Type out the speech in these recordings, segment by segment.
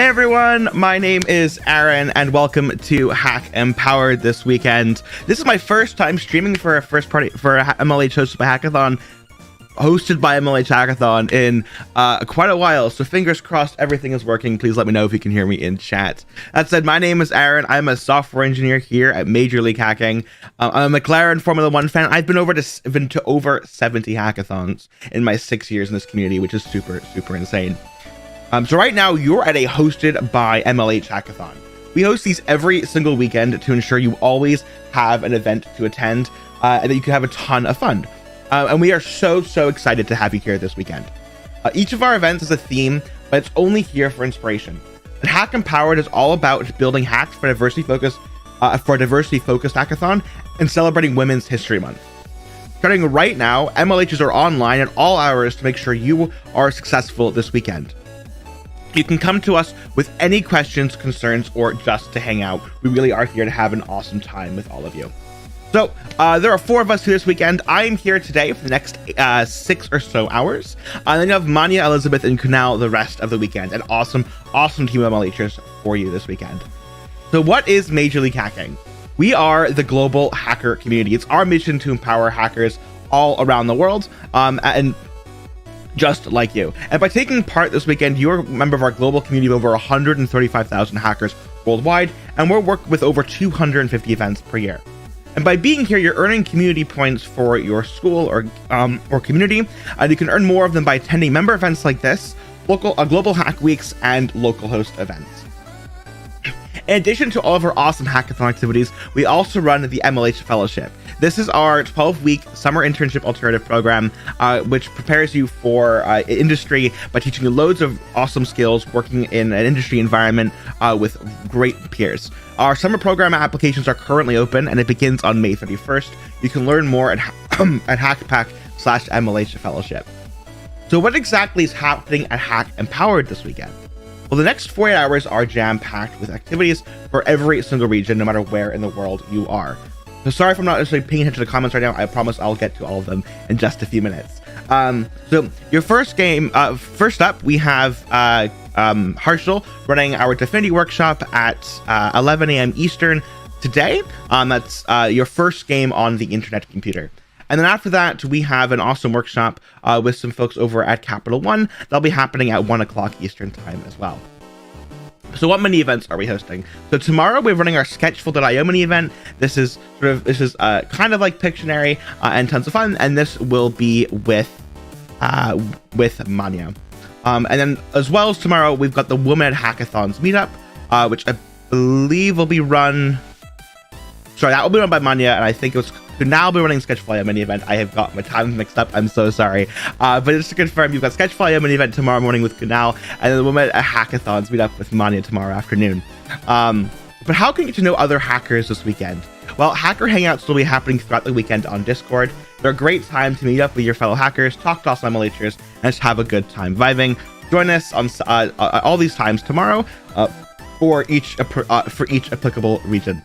Hey everyone, my name is Aaron and welcome to Hack Empowered this weekend. This is my first time streaming for a Mlh hosted by Hackathon, in quite a while, so fingers crossed everything is working. Please let me know if you can hear me in chat. That said, my name is Aaron. I'm a software engineer here at Major League Hacking. I'm a McLaren Formula 1 fan. I've been to over 70 hackathons in my 6 years in this community, which is super insane. So right now you're at a hosted by Mlh hackathon. We host these every single weekend to ensure you always have an event to attend and that you can have a ton of fun. And we are so excited to have you here this weekend. Each of our events is a theme, but it's only here for inspiration. And Hack Empowered is all about building hacks for a diversity-focused hackathon and celebrating Women's History Month. Starting right now, MLHs are online at all hours to make sure you are successful this weekend. You can come to us with any questions, concerns, or just to hang out. We really are here to have an awesome time with all of you. So there are 4 of us here this weekend. I am here today for the next 6 or so hours. And then you have Manya, Elizabeth, and Kunal the rest of the weekend. An awesome team of MLHers for you this weekend. So what is Major League Hacking? We are the global hacker community. It's our mission to empower hackers all around the world. And just like you. And by taking part this weekend, you're a member of our global community of over 135,000 hackers worldwide, and we're working with over 250 events per year. And by being here, you're earning community points for your school or community, and you can earn more of them by attending member events like this, global hack weeks, and local host events. In addition to all of our awesome hackathon activities, we also run the Mlh Fellowship. This is our 12-week summer internship alternative program, which prepares you for industry by teaching you loads of awesome skills working in an industry environment with great peers. Our summer program applications are currently open, and it begins on May 31st. You can learn more at hackpack/Mlh Fellowship. So what exactly is happening at Hack Empowered this weekend? Well, the next 48 hours are jam-packed with activities for every single region, no matter where in the world you are. So sorry if I'm not necessarily paying attention to the comments right now. I promise I'll get to all of them in just a few minutes. So your first game, first up, we have Harshal running our Divinity Workshop at 11 a.m. Eastern today. That's your first game on the internet computer. And then after that, we have an awesome workshop with some folks over at Capital One. That'll be happening at 1 o'clock Eastern time as well. So what mini events are we hosting? So tomorrow we're running our Sketchful.io mini event. This is kind of like Pictionary and tons of fun. And this will be with Manya. And then as well as tomorrow, we've got the Women at Hackathons Meetup, which I believe will be run. Sorry, that will be run by Manya, and I think it was now I'll be running Sketchful.io mini event. I have got my times mixed up. I'm so sorry. But just to confirm, you've got Sketchful.io mini event tomorrow morning with Kunal, and then the Women at Hackathons meet up with Manya tomorrow afternoon. But how can you get to know other hackers this weekend? Well, hacker hangouts will be happening throughout the weekend on Discord. They're a great time to meet up with your fellow hackers, talk to awesome MLHers, and just have a good time vibing. Join us on all these times tomorrow for each applicable region.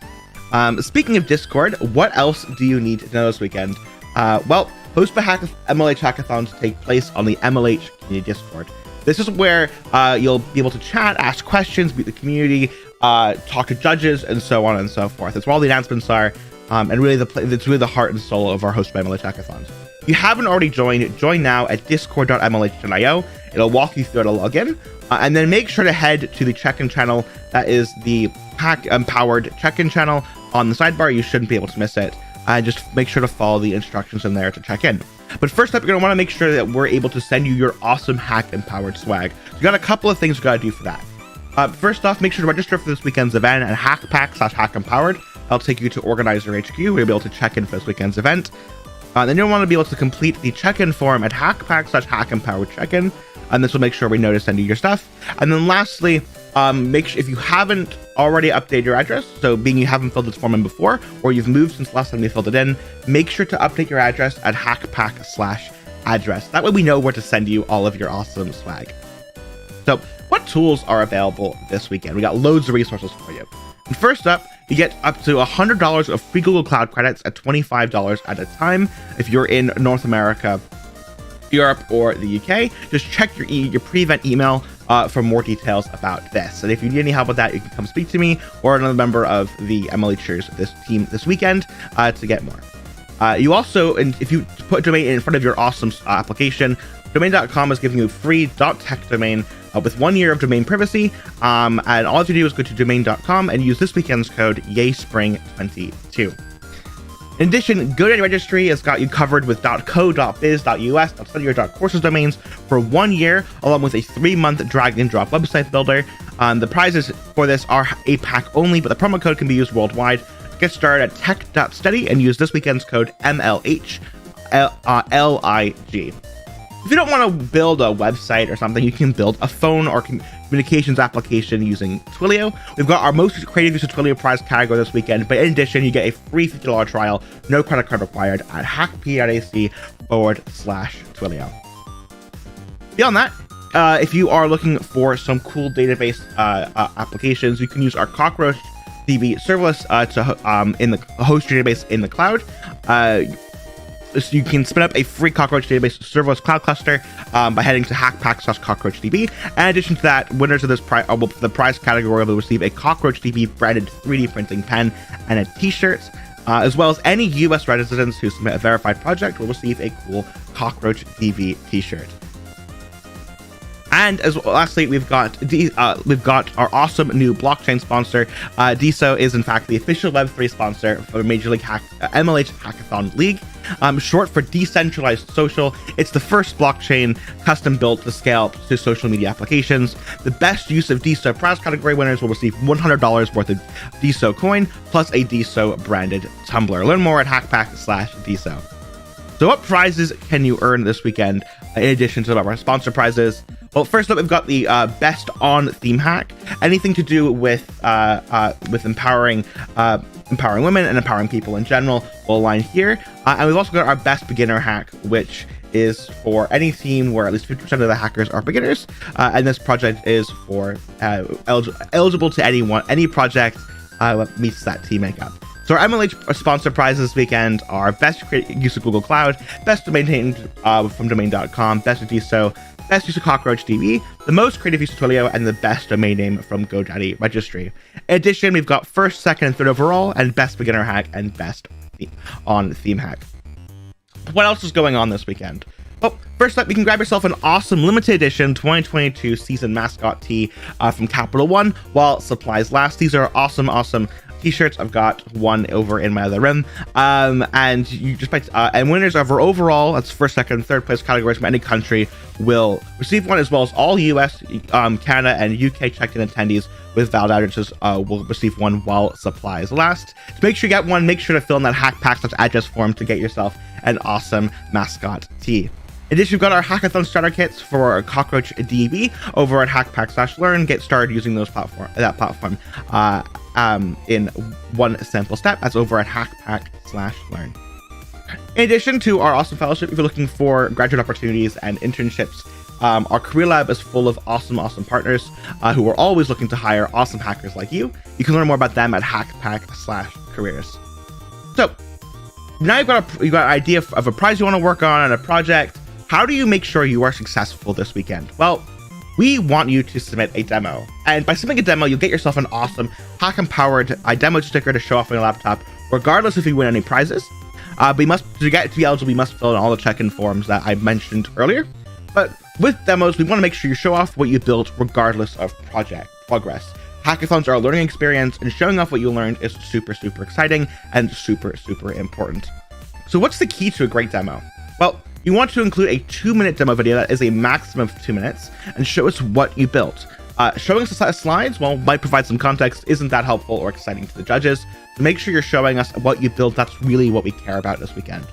Speaking of Discord, what else do you need to know this weekend? Well, Mlh hackathons take place on the MLH community Discord. This is where you'll be able to chat, ask questions, meet the community, talk to judges, and so on and so forth. It's where all the announcements are, and really it's really the heart and soul of our host by Mlh hackathons. If you haven't already joined, join now at discord.mlh.io. It'll walk you through how to log in, and then make sure to head to the check-in channel. That is the Hack Empowered check-in channel on the sidebar. You shouldn't be able to miss it. Just make sure to follow the instructions in there to check in. But first up, you're going to want to make sure that we're able to send you your awesome Hack Empowered swag. So you got a couple of things you got to do for that. First off, make sure to register for this weekend's event at hackpack/HackEmpowered. That'll take you to Organizer HQ, where you'll be able to check in for this weekend's event. Then you'll want to be able to complete the check-in form at hackpack/HackEmpowered check-in, and this will make sure we know to send you your stuff. And then lastly, make sure if you haven't already updated your address, so being you haven't filled this form in before, or you've moved since last time you filled it in, make sure to update your address at hackpack/address. That way we know where to send you all of your awesome swag. So what tools are available this weekend? We got loads of resources for you. And first up, you get up to $100 of free Google Cloud credits at $25 at a time if you're in North America, Europe, or the UK. Just check your pre-event email for more details about this. And if you need any help with that, you can come speak to me or another member of the MLHers team this weekend to get more. You also, and if you put domain in front of your awesome application, domain.com is giving you a free .tech domain with 1 year of domain privacy. And all you have to do is go to domain.com and use this weekend's code YaySpring22. In addition, GoDaddy Registry has got you covered with .co, .biz, .us, .study, or .courses domains for 1 year, along with a 3-month drag and drop website builder. The prizes for this are APAC only, but the promo code can be used worldwide. Get started at tech.study and use this weekend's code MLH LIG. If you don't want to build a website or something, you can build a phone or communications application using Twilio. We've got our most creative use of Twilio prize category this weekend, but in addition, you get a free $50 trial, no credit card required at hackp.ac/Twilio. Beyond that, if you are looking for some cool database applications, you can use our Cockroach DB serverless in the host database in the cloud. So you can spin up a free Cockroach database serverless cloud cluster by heading to hackpack/cockroachdb. In addition to that, winners of this the prize category will receive a Cockroach DB branded 3D printing pen and a t-shirt, as well as any US residents who submit a verified project will receive a cool Cockroach DB t-shirt. And as well, lastly, we've got our awesome new blockchain sponsor. DISO is in fact the official Web3 sponsor for Major League MLH Hackathon League, short for Decentralized Social. It's the first blockchain custom built to scale to social media applications. The best use of DISO prize category winners will receive $100 worth of DISO coin plus a DISO branded tumbler. Learn more at hackpack/DISO. So what prizes can you earn this weekend in addition to our sponsor prizes? Well, first up, we've got the best on theme hack. Anything to do with empowering women and empowering people in general will align here. And we've also got our best beginner hack, which is for any team where at least 50% of the hackers are beginners. And this project is for eligible to any project that meets that team makeup. So our MLH sponsor prizes this weekend are best use of Google Cloud, best maintained from domain.com, best of DISO, best use of Cockroach DB, the most creative use of Twilio, and the best domain name from GoDaddy Registry. In addition, we've got first, second, and third overall, and best beginner hack, and best on theme hack. What else is going on this weekend? Well, first up, you can grab yourself an awesome limited edition 2022 season mascot tee from Capital One while supplies last. These are awesome t-shirts. I've got one over in my other room, and you just and winners of our overall, that's first, second, and third place categories from any country, will receive one, as well as all US, Canada, and UK checked-in attendees with valid addresses will receive one while supplies last. To make sure you get one, make sure to fill in that hackpack/address form to get yourself an awesome mascot tee. In addition, we've got our hackathon starter kits for Cockroach DB over at hackpack/learn. Get started using that platform in one simple step. That's over at hackpack/learn. In addition to our awesome fellowship, if you're looking for graduate opportunities and internships, our career lab is full of awesome partners who are always looking to hire awesome hackers like you. You can learn more about them at hackpack/careers. So now you've got an idea of a prize you want to work on and a project. How do you make sure you are successful this weekend? Well, we want you to submit a demo. And by submitting a demo, you'll get yourself an awesome hack-empowered demo sticker to show off on your laptop, regardless if you win any prizes. But to be eligible, you must fill in all the check-in forms that I mentioned earlier. But with demos, we want to make sure you show off what you built regardless of project progress. Hackathons are a learning experience, and showing off what you learned is super exciting and super important. So what's the key to a great demo? Well, you want to include a 2-minute demo video that is a maximum of 2 minutes and show us what you built. Showing us the slides, well, might provide some context, isn't that helpful or exciting to the judges. So make sure you're showing us what you built. That's really what we care about this weekend.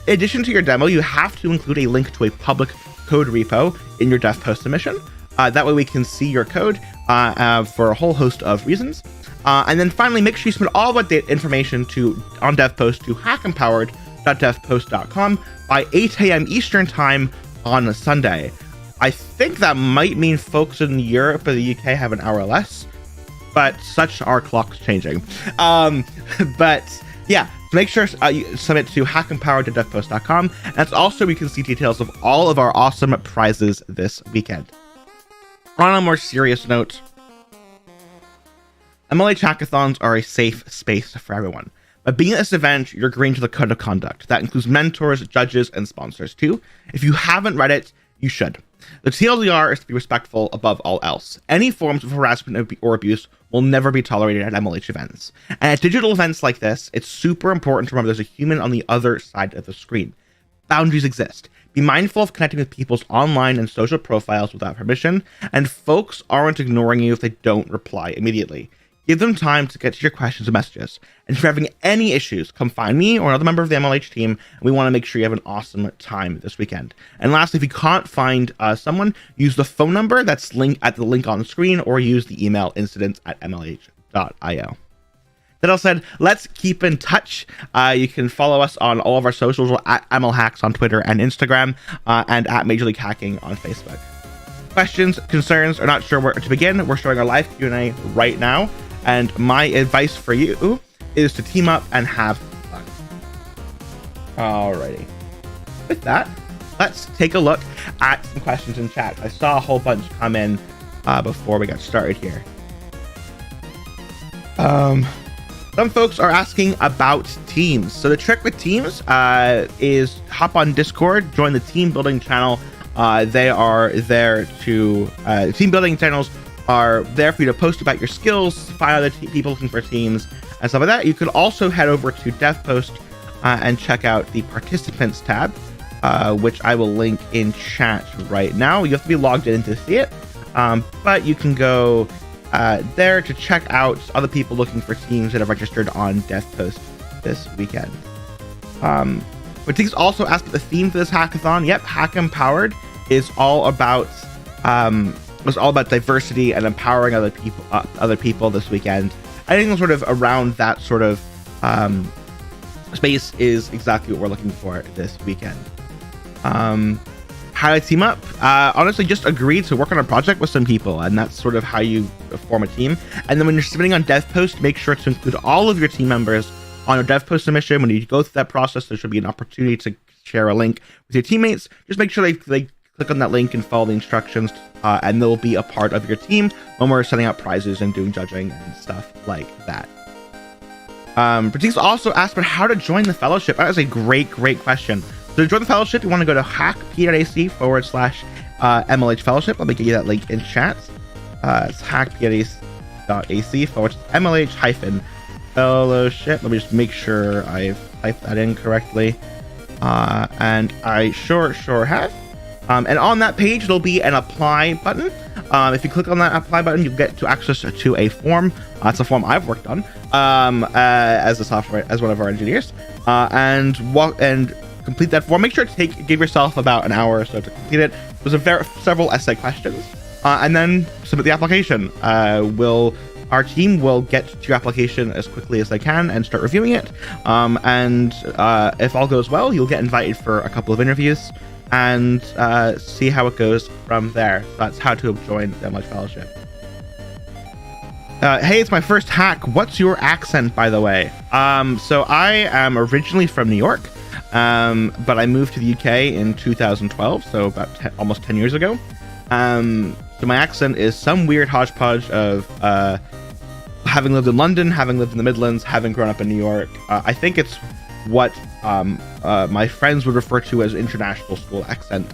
In addition to your demo, you have to include a link to a public code repo in your dev post submission. That way we can see your code for a whole host of reasons. And then finally, make sure you submit all of that information on DevPost to hackempowered.devpost.com by 8 a.m. Eastern time on Sunday. I think that might mean folks in Europe or the UK have an hour less, but such are clocks changing. But yeah, make sure you submit to hackempowered.devpost.com. And that's also where you can see details of all of our awesome prizes this weekend. On a more serious note, Mlh hackathons are a safe space for everyone. By being at this event, you're agreeing to the code of conduct. That includes mentors, judges, and sponsors too. If you haven't read it, you should. The TLDR is to be respectful above all else. Any forms of harassment or abuse will never be tolerated at MLH events. And at digital events like this, it's super important to remember there's a human on the other side of the screen. Boundaries exist. Be mindful of connecting with people's online and social profiles without permission, and folks aren't ignoring you if they don't reply immediately. Give them time to get to your questions and messages. And if you're having any issues, come find me or another member of the MLH team, and we want to make sure you have an awesome time this weekend. And lastly, if you can't find someone, use the phone number that's linked at the link on the screen, or use the email incidents@mlh.io. That all said, let's keep in touch. You can follow us on all of our socials at MLHacks on Twitter and Instagram, and at Major League Hacking on Facebook. Questions, concerns, or not sure where to begin, we're showing our live Q&A right now. And my advice for you is to team up and have fun. Alrighty. With that, let's take a look at some questions in chat. I saw a whole bunch come in before we got started here. Some folks are asking about teams. So the trick with teams is hop on Discord, join the team building channel. They are there to team building channels are there for you to post about your skills, find other people looking for teams, and stuff like that. You could also head over to DevPost and check out the participants tab, which I will link in chat right now. You have to be logged in to see it, but you can go there to check out other people looking for teams that have registered on DevPost this weekend. But things also asked about the theme for this hackathon. Yep, Hack Empowered is all about diversity and empowering other people this weekend. I think sort of around that sort of space is exactly what we're looking for this weekend. How to team up? Honestly, just agree to work on a project with some people, and that's sort of how you form a team. And then when you're submitting on DevPost, make sure to include all of your team members on your DevPost submission. When you go through that process, there should be an opportunity to share a link with your teammates. Just make sure they click on that link and follow the instructions, and they'll be a part of your team when we're setting out prizes and doing judging and stuff like that. Pratik's also asked about how to join the fellowship. That is a great question. So to join the fellowship, you want to go to hack.ac/MLH Fellowship. Let me give you that link in chat. It's hack.ac/MLH-Fellowship. Let me just make sure I've typed that in correctly. And I sure have. And on that page, there'll be an apply button. If you click on that apply button, you get to access to a form. It's a form I've worked on as one of our engineers, and complete that form. Make sure to give yourself about an hour or so to complete it. There's several essay questions, and then submit the application. Our team will get to your application as quickly as they can and start reviewing it. And if all goes well, you'll get invited for a couple of interviews and see how it goes from there. That's how to join the Mlh Fellowship. Hey, it's my first hack. What's your accent, by the way? So I am originally from New York, but I moved to the UK in 2012, so about almost 10 years ago. So my accent is some weird hodgepodge of having lived in London, having lived in the Midlands, having grown up in New York. I think it's what my friends would refer to as international school accent.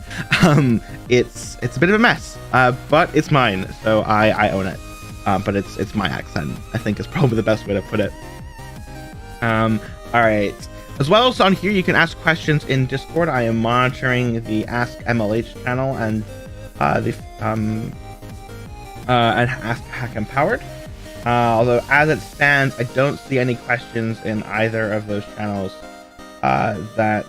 It's a bit of a mess, but it's mine, so I own it. But it's my accent, I think, is probably the best way to put it. All right. As well as on here, you can ask questions in Discord. I am monitoring the Ask MLH channel and Ask Hack Empowered. Although as it stands, I don't see any questions in either of those channels that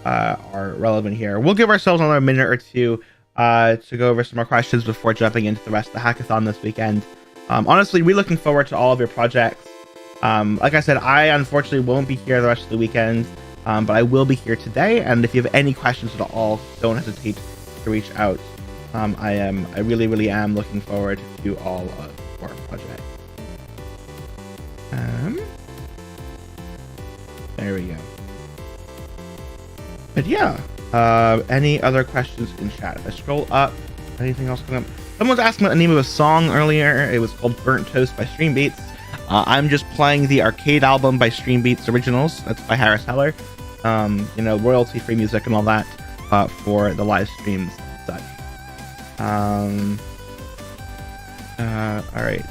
are relevant here. We'll give ourselves another minute or two to go over some more questions before jumping into the rest of the hackathon this weekend. Honestly, we're looking forward to all of your projects. Like I said, I unfortunately won't be here the rest of the weekend, but I will be here today. And if you have any questions at all, don't hesitate to reach out. I really am looking forward to all of our projects. There we go. But yeah, Any other questions in chat? If I scroll up, anything else coming up? Someone was asking about the name of a song earlier. It was called Burnt Toast by Stream Beats. I'm just playing the arcade album by Stream Beats Originals. That's by Harris Heller. You know, royalty-free music and all that for the live streams and such. All right.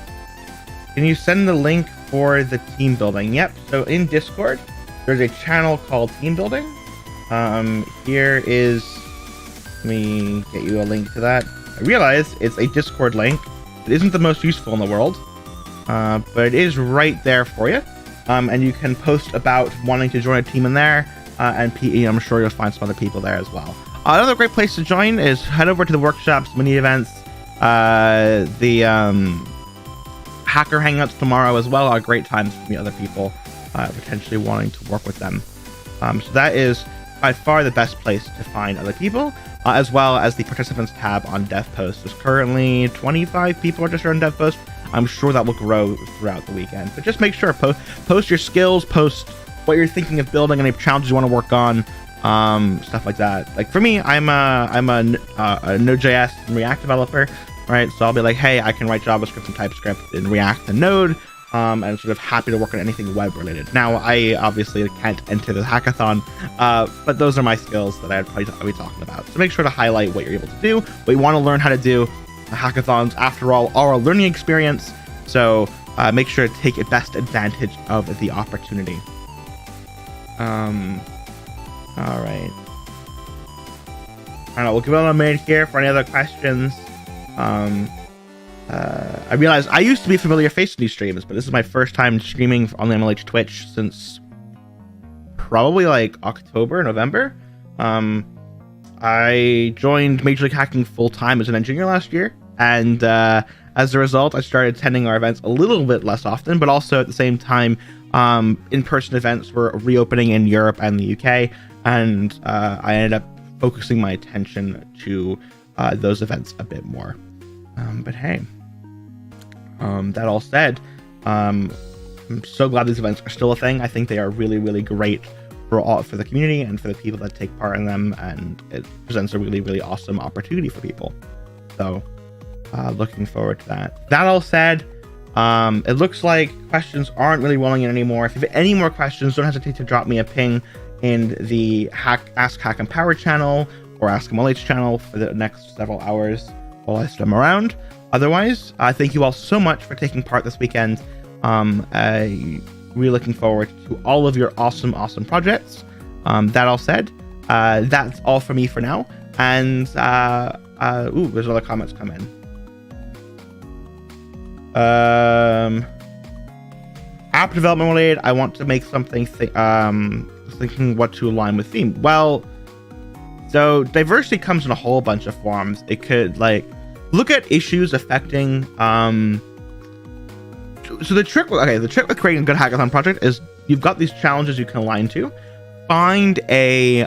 Can you send the link for the team building? Yep. So in Discord, there's a channel called Team Building. Here is, let me get you a link to that. I realize it's a Discord link. It isn't the most useful in the world, but it is right there for you. And you can post about wanting to join a team in there, and I'm sure you'll find some other people there as well. Another great place to join is head over to the workshops, mini events, the hacker hangouts tomorrow as well are great times to meet other people, potentially wanting to work with them. So that is by far the best place to find other people, as well as the participants tab on DevPost. There's currently 25 people registered on DevPost. I'm sure that will grow throughout the weekend, but just make sure post your skills, post what you're thinking of building, any challenges you want to work on, stuff like that. Like for me, I'm a Node.js and React developer, right? So I'll be like, hey, I can write JavaScript and TypeScript in React and Node, and sort of happy to work on anything web related. Now, I obviously can't enter the hackathon, but those are my skills that I'd probably be talking about. So make sure to highlight what you're able to do, what you want to learn how to do. Hackathons, after all, are a learning experience, so make sure to take best advantage of the opportunity. All right. I don't know, we'll give it a minute here for any other questions. I realized I used to be a familiar face in these streams, but this is my first time streaming on the Mlh Twitch since probably like October, November. I joined Major League Hacking full-time as an engineer last year, and as a result, I started attending our events a little bit less often, but also at the same time, in-person events were reopening in Europe and the UK, and I ended up focusing my attention to those events a bit more. But hey, that all said, I'm so glad these events are still a thing. I think they are really, really great for the community and for the people that take part in them, and it presents a really, really awesome opportunity for people. So looking forward to that. That all said, it looks like questions aren't really rolling in anymore. If you have any more questions, don't hesitate to drop me a ping in the Ask Hack and Power channel or Ask Mlh channel for the next several hours while I stem around. Otherwise, thank you all so much for taking part this weekend. Really looking forward to all of your awesome projects. That all said, that's all for me for now. And there's other comments come in. App development related, I want to make something thinking what to align with theme. Well, so diversity comes in a whole bunch of forms. It could like look at issues affecting so the trick with creating a good hackathon project is you've got these challenges you can align to. Find a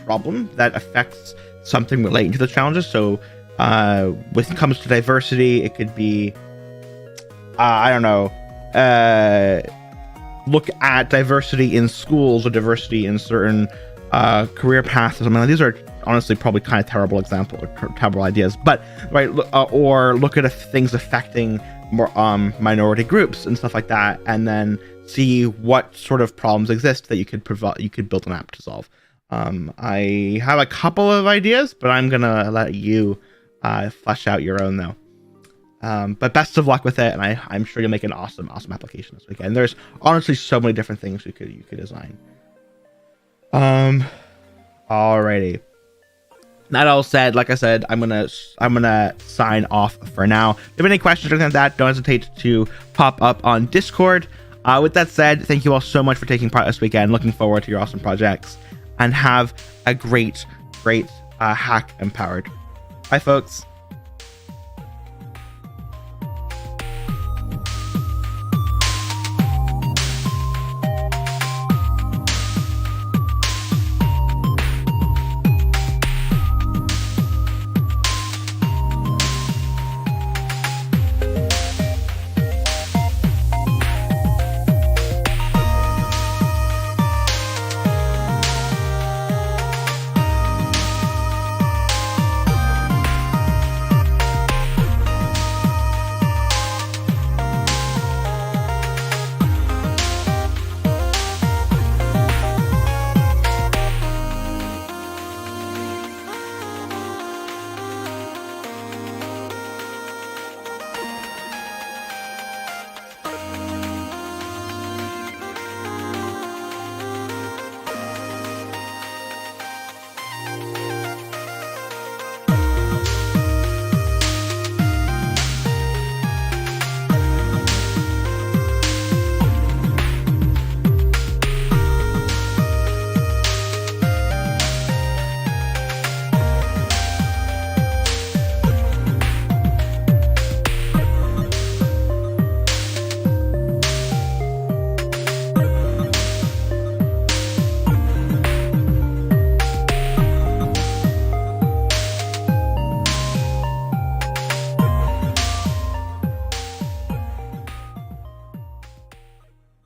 problem that affects something relating to the challenges. So when it comes to diversity, it could be I don't know, look at diversity in schools or diversity in certain career paths or something. Like, these are honestly probably kind of terrible examples or terrible ideas, but right, or look at things affecting more minority groups and stuff like that, and then see what sort of problems exist that you could build an app to solve. I have a couple of ideas, but I'm gonna let you flesh out your own though. But best of luck with it, and I'm sure you'll make an awesome application this weekend. There's honestly so many different things you could design. Alrighty. That all said, like I said, I'm gonna sign off for now. If you have any questions or anything like that, don't hesitate to pop up on Discord. With that said, thank you all so much for taking part this weekend. Looking forward to your awesome projects, and have a great Hack Empowered. Bye, folks.